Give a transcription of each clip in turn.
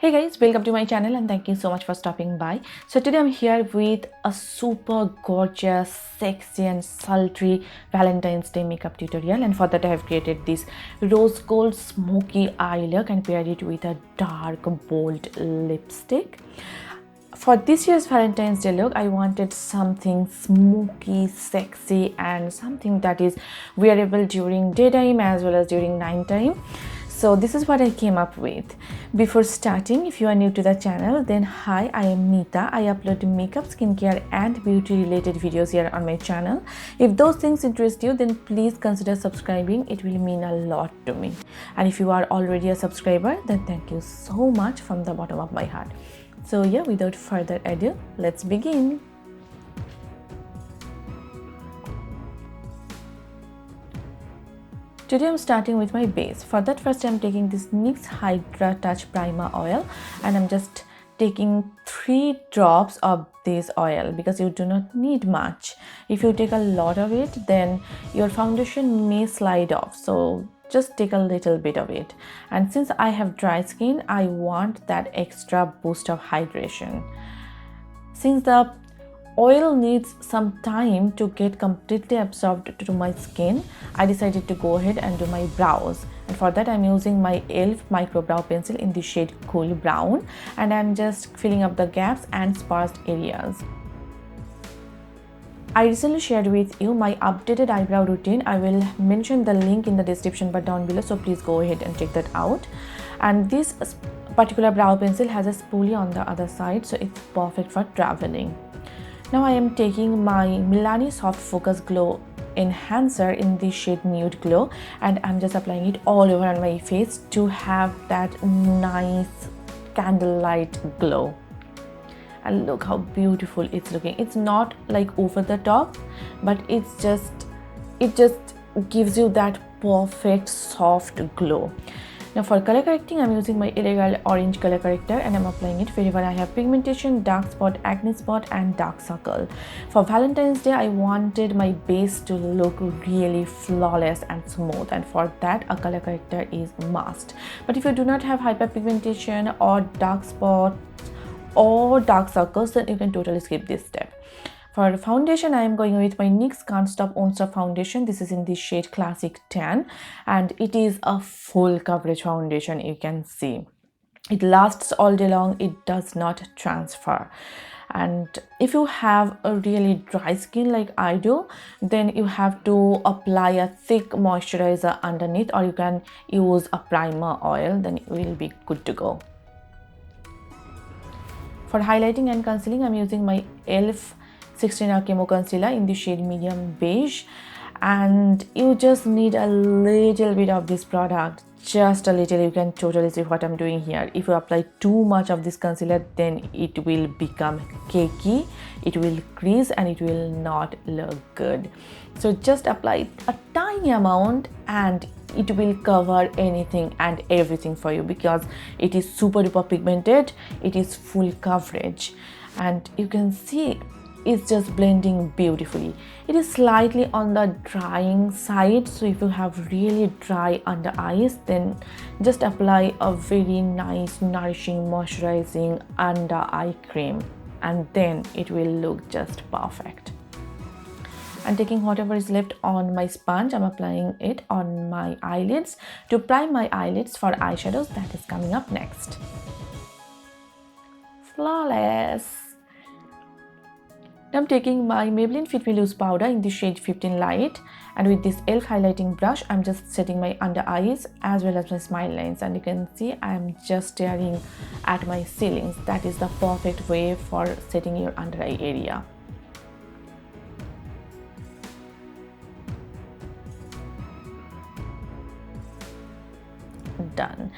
Hey guys, welcome to my channel and thank you so much for stopping by. So today I'm here with a super gorgeous, sexy and sultry Valentine's Day makeup tutorial, and for that I have created this rose gold smoky eye look and paired it with a dark bold lipstick. For this year's Valentine's Day look, I wanted something smoky, sexy and something that is wearable during daytime as well as during nighttime. So this is what I came up with. Before starting, if you are new to the channel, then hi, I am Neeta. I upload makeup, skincare and beauty related videos here on my channel. If those things interest you, then please consider subscribing. It will mean a lot to me. And if you are already a subscriber, then thank you so much from the bottom of my heart. So yeah, without further ado, let's begin. Today I'm starting with my base. For that, first I'm taking this NYX Hydra Touch Primer Oil and I'm just taking 3 drops of this oil because you do not need much. If you take a lot of it, then your foundation may slide off. So just take a little bit of it. And since I have dry skin, I want that extra boost of hydration. Since the oil needs some time to get completely absorbed to my skin, I decided to go ahead and do my brows. And for that I'm using my E.L.F micro brow pencil in the shade Cool Brown, and I'm just filling up the gaps and sparse areas. I recently shared with you my updated eyebrow routine. I will mention the link in the description bar down below, so please go ahead and check that out. And this particular brow pencil has a spoolie on the other side, so it's perfect for traveling. Now I am taking my Milani Soft Focus Glow Enhancer in the shade Nude Glow, and I'm just applying it all over on my face to have that nice candlelight glow. And look how beautiful it's looking. It's not like over the top, but it just gives you that perfect soft glow. Now for color correcting, I'm using my L.A.Girl orange color corrector and I'm applying it wherever I have pigmentation, dark spot, acne spot and dark circle. For Valentine's Day, I wanted my base to look really flawless and smooth, and for that a color corrector is must. But if you do not have hyperpigmentation or dark spots or dark circles, then you can totally skip this step. For foundation, I am going with my NYX Can't Stop Won't Stop foundation. This is in the shade Classic Tan and it is a full coverage foundation. You can see it lasts all day long. It does not transfer. And if you have a really dry skin like I do, then you have to apply a thick moisturizer underneath, or you can use a primer oil, then it will be good to go. For highlighting and concealing, I'm using my E.L.F 16-hour Camo concealer in the shade medium beige, and you just need a little bit of this product, just a little. You can totally see what I'm doing here. If you apply too much of this concealer, then it will become cakey, it will crease and it will not look good. So just apply a tiny amount and it will cover anything and everything for you, because it is super duper pigmented, it is full coverage, and you can see it's just blending beautifully. It is slightly on the drying side, so if you have really dry under eyes, then just apply a very nice nourishing moisturizing under eye cream and then it will look just perfect. And taking whatever is left on my sponge, I'm applying it on my eyelids to prime my eyelids for eyeshadows. That is coming up next. Flawless. Now I'm taking my Maybelline Fit Me Loose powder in the shade 15 Light, and with this E.L.F highlighting brush, I'm just setting my under eyes as well as my smile lines, and you can see I'm just staring at my ceilings. That is the perfect way for setting your under eye area. Done.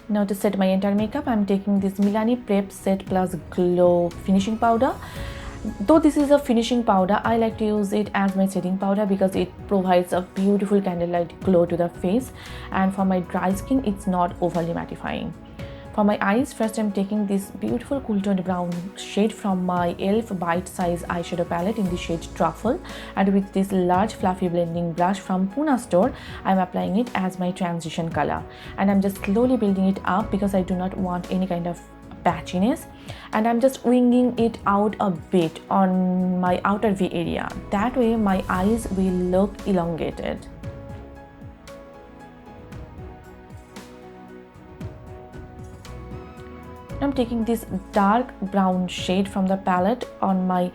Now to set my entire makeup, I'm taking this Milani Prep Set Plus Glow finishing powder. Though this is a finishing powder, I like to use it as my setting powder because it provides a beautiful candlelight glow to the face, and for my dry skin it's not overly mattifying. For my eyes, first I'm taking this beautiful cool toned brown shade from my E.L.F bite size eyeshadow palette in the shade Truffle, and with this large fluffy blending brush from Pune store, I'm applying it as my transition color, and I'm just slowly building it up because I do not want any kind of patchiness, and I'm just winging it out a bit on my outer V area. That way my eyes will look elongated. I'm taking this dark brown shade from the palette on my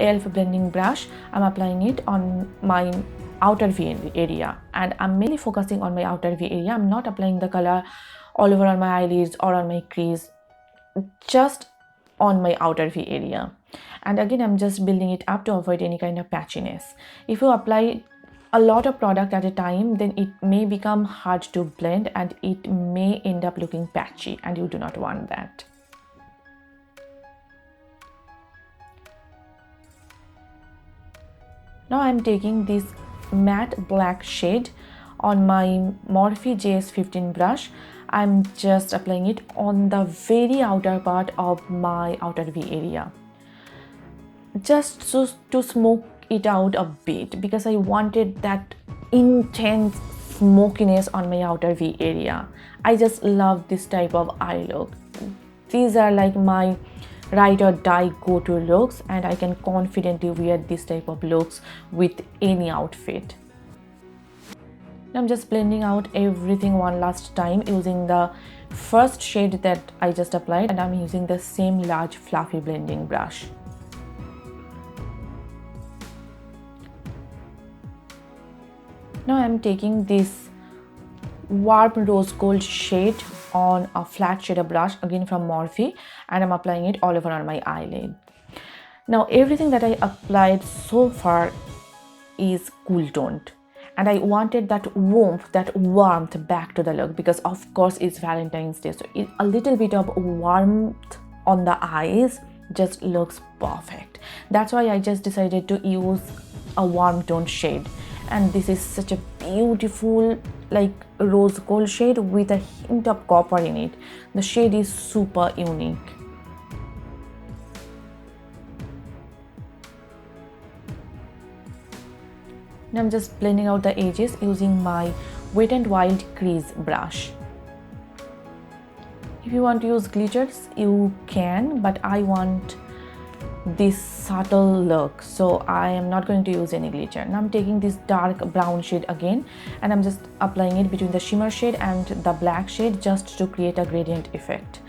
E.L.F blending brush. I'm applying it on my outer V area, and I'm mainly focusing on my outer V area. I'm not applying the color all over on my eyelids or on my crease, just on my outer V area. And again, I'm just building it up to avoid any kind of patchiness. If you apply a lot of product at a time, then it may become hard to blend and it may end up looking patchy, and you do not want that. Now I'm taking this matte black shade on my Morphe JS15 brush. I'm just applying it on the very outer part of my outer V area, just to smoke it out a bit, because I wanted that intense smokiness on my outer V area. I just love this type of eye look. These are like my ride or die go-to looks, and I can confidently wear this type of looks with any outfit. I'm just blending out everything one last time using the first shade that I just applied, and I'm using the same large fluffy blending brush. Now I'm taking this warm rose gold shade on a flat shader brush, again from Morphe, and I'm applying it all over on my eyelid. Now everything that I applied so far is cool toned, and I wanted that warmth back to the look, because of course it's Valentine's Day, so a little bit of warmth on the eyes just looks perfect. That's why I just decided to use a warm tone shade, and this is such a beautiful like rose gold shade with a hint of copper in it. The shade is super unique. Now I'm just blending out the edges using my Wet n Wild crease brush. If you want to use glitters, you can, but I want this subtle look, so I am not going to use any glitter. Now I'm taking this dark brown shade again, and I'm just applying it between the shimmer shade and the black shade, just to create a gradient effect.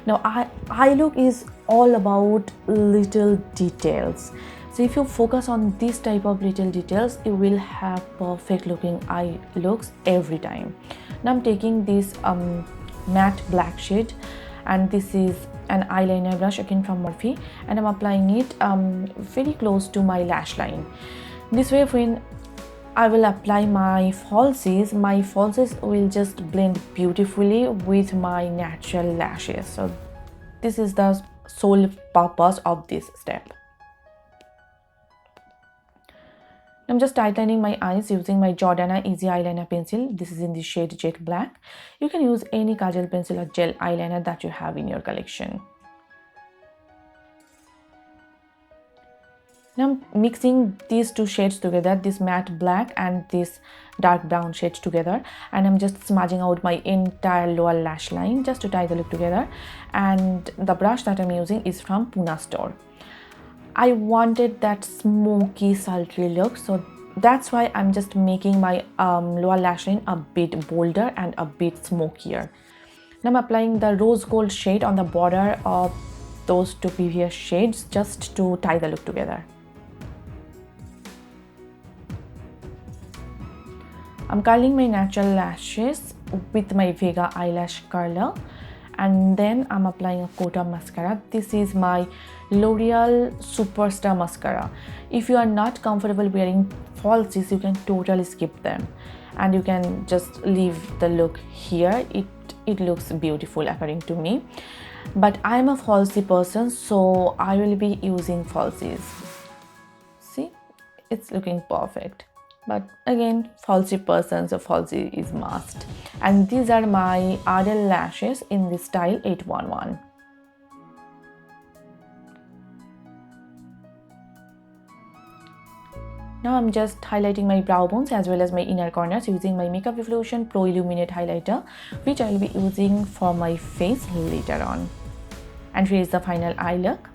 Now eye look is all about little details, so if you focus on this type of little details, you will have perfect looking eye looks every time. Now I'm taking this matte black shade, and this is an eyeliner brush again from Morphe, and I'm applying it very close to my lash line. This way, when I will apply my falsies will just blend beautifully with my natural lashes. So this is the sole purpose of this step. I'm just tightening my eyes using my Jordana Easy Eyeliner Pencil. This is in the shade Jet Black. You can use any kajal pencil or gel eyeliner that you have in your collection. Now I'm mixing these two shades together, this matte black and this dark brown shade together, and I'm just smudging out my entire lower lash line just to tie the look together. And the brush that I'm using is from Pune store. I wanted that smoky, sultry look, so that's why I'm just making my lower lash line a bit bolder and a bit smokier. Now I'm applying the rose gold shade on the border of those two previous shades just to tie the look together. I'm curling my natural lashes with my Vega eyelash curler, and then I'm applying a coat of mascara. This is my L'Oreal Superstar Mascara. If you are not comfortable wearing falsies, you can totally skip them, and you can just leave the look here. It looks beautiful according to me, but I'm a falsie person, so I will be using falsies. See, it's looking perfect. But again, falsie person, so falsie is must. And these are my Ardell lashes in the style 811. Now I'm just highlighting my brow bones as well as my inner corners using my Makeup Revolution Pro Illuminate highlighter, which I will be using for my face later on. And here is the final eye look.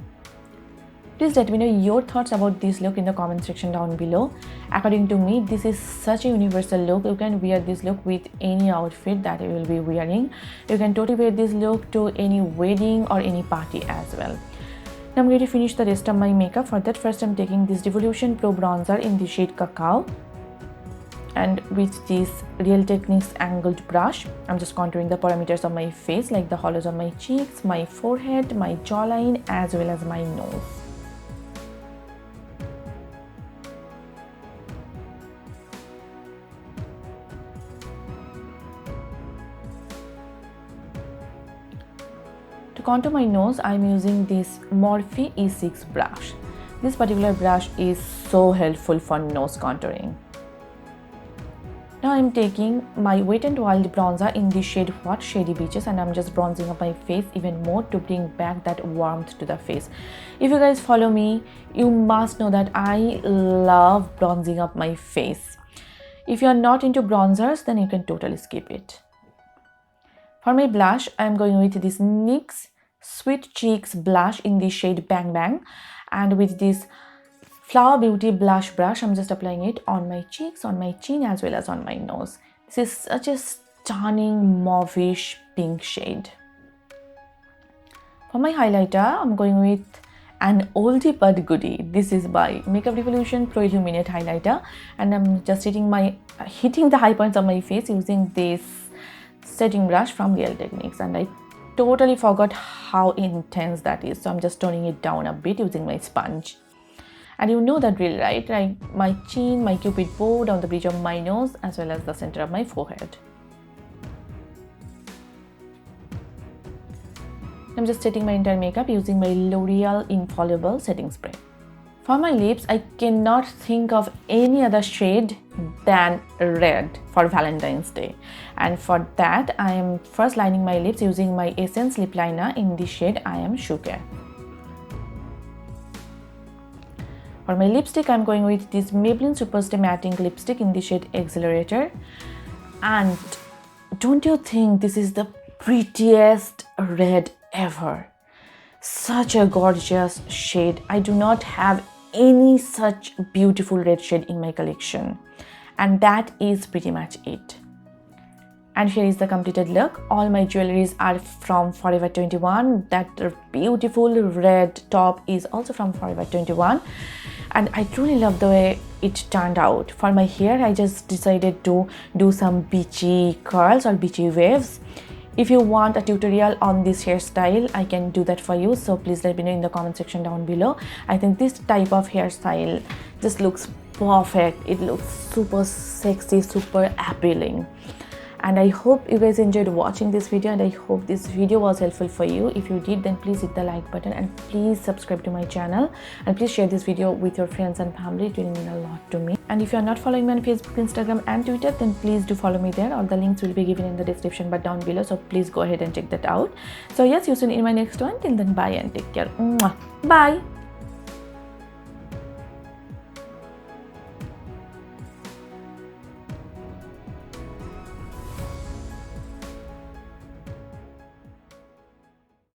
Please let me know your thoughts about this look in the comment section down below. According to me, this is such a universal look. You can wear this look with any outfit that you will be wearing. You can totally wear this look to any wedding or any party as well. Now I'm going to finish the rest of my makeup. For that, first I'm taking this Revolution Pro Bronzer in the shade Cacao. And with this Real Techniques angled brush, I'm just contouring the parameters of my face, like the hollows of my cheeks, my forehead, my jawline, as well as my nose. To contour my nose, I'm using this Morphe E6 brush. This particular brush is so helpful for nose contouring. Now I'm taking my Wet n Wild bronzer in the shade Hot Shady Beaches, and I'm just bronzing up my face even more to bring back that warmth to the face. If you guys follow me, you must know that I love bronzing up my face. If you're not into bronzers, then you can totally skip it. For my blush, I'm going with this NYX Sweet Cheeks blush in the shade Bang Bang, and with this Flower Beauty blush brush, I'm just applying it on my cheeks, on my chin, as well as on my nose. This is such a stunning mauvish pink shade. For my highlighter, I'm going with an oldie but goodie. This is by Makeup Revolution Pro Illuminate highlighter, and I'm just hitting the high points of my face using this setting brush from Real Techniques, and I totally forgot how intense that is, so I'm just toning it down a bit using my sponge. And you know the drill, right? Like my chin, my cupid bow, down the bridge of my nose, as well as the center of my forehead. I'm just setting my entire makeup using my L'Oreal Infallible setting spray. For my lips, I cannot think of any other shade than red for Valentine's Day. And for that, I am first lining my lips using my Essence lip liner in the shade I Am Sugar. For my lipstick, I'm going with this Maybelline Superstay Matte Ink lipstick in the shade Accelerator. And don't you think this is the prettiest red ever? Such a gorgeous shade. I do not have any such beautiful red shade in my collection, and that is pretty much it. And here is the completed look. All my jewelries are from Forever 21. That beautiful red top is also from Forever 21, and I truly love the way it turned out. For my hair, I just decided to do some beachy curls or beachy waves. If you want a tutorial on this hairstyle, I can do that for you, so please let me know in the comment section down below. I think this type of hairstyle just looks perfect. It looks super sexy, super appealing. And I hope you guys enjoyed watching this video, and I hope this video was helpful for you. If you did, then please hit the like button, and please subscribe to my channel, and please share this video with your friends and family. It will mean a lot to me. And if you are not following me on Facebook, Instagram and Twitter, then please do follow me there. All the links will be given in the description but down below, so please go ahead and check that out. So yes, see you soon in my next one. Till then, bye and take care. Mwah. Bye.